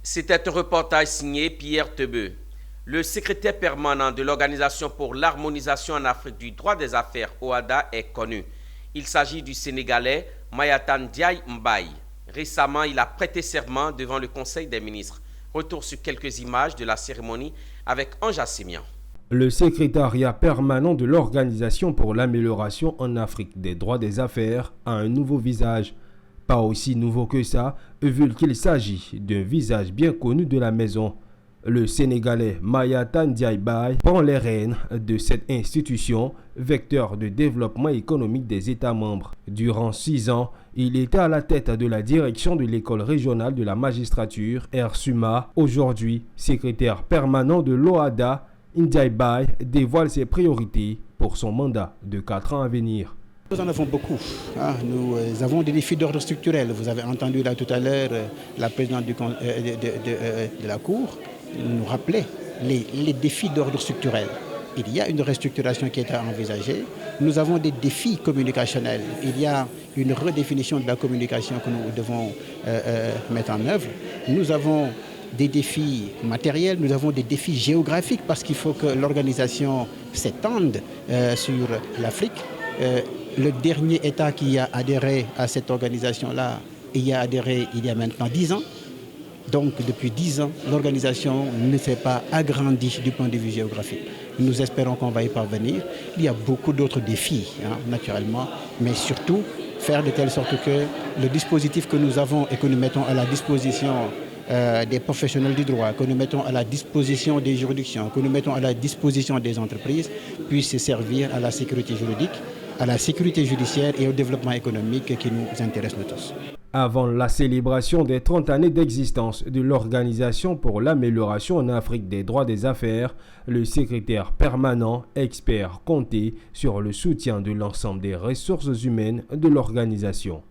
C'était un reportage signé Pierre Tebeu. Le secrétaire permanent de l'Organisation pour l'harmonisation en Afrique du droit des affaires, OHADA, est connu. Il s'agit du Sénégalais Mayatan Ndiaye Mbaye. Récemment, il a prêté serment devant le Conseil des ministres. Retour sur quelques images de la cérémonie avec Ange Assemian. Le secrétariat permanent de l'Organisation pour l'amélioration en Afrique des droits des affaires a un nouveau visage. Pas aussi nouveau que ça, vu qu'il s'agit d'un visage bien connu de la maison. Le Sénégalais Mayatan Ndiaye Mbaye prend les rênes de cette institution, vecteur de développement économique des États membres. Durant 6 ans, il était à la tête de la direction de l'école régionale de la magistrature, RSUMA. Aujourd'hui, secrétaire permanent de l'OHADA, Ndiaye Mbaye dévoile ses priorités pour son mandat de 4 ans à venir. Nous en avons beaucoup. Nous avons des défis d'ordre structurel. Vous avez entendu là tout à l'heure la présidente de la Cour nous rappelait les défis d'ordre structurel. Il y a une restructuration qui est à envisager. Nous avons des défis communicationnels. Il y a une redéfinition de la communication que nous devons mettre en œuvre. Nous avons des défis matériels, nous avons des défis géographiques parce qu'il faut que l'organisation s'étende sur l'Afrique. Le dernier État qui a adhéré à cette organisation-là, y a adhéré il y a maintenant 10 ans. Donc depuis 10 ans, l'organisation ne s'est pas agrandie du point de vue géographique. Nous espérons qu'on va y parvenir. Il y a beaucoup d'autres défis, naturellement, mais surtout faire de telle sorte que le dispositif que nous avons et que nous mettons à la disposition des professionnels du droit, que nous mettons à la disposition des juridictions, que nous mettons à la disposition des entreprises, puisse servir à la sécurité juridique, à la sécurité judiciaire et au développement économique qui nous intéresse nous tous. Avant la célébration des 30 années d'existence de l'Organisation pour l'amélioration en Afrique des droits des affaires, le secrétaire permanent espère compter sur le soutien de l'ensemble des ressources humaines de l'organisation.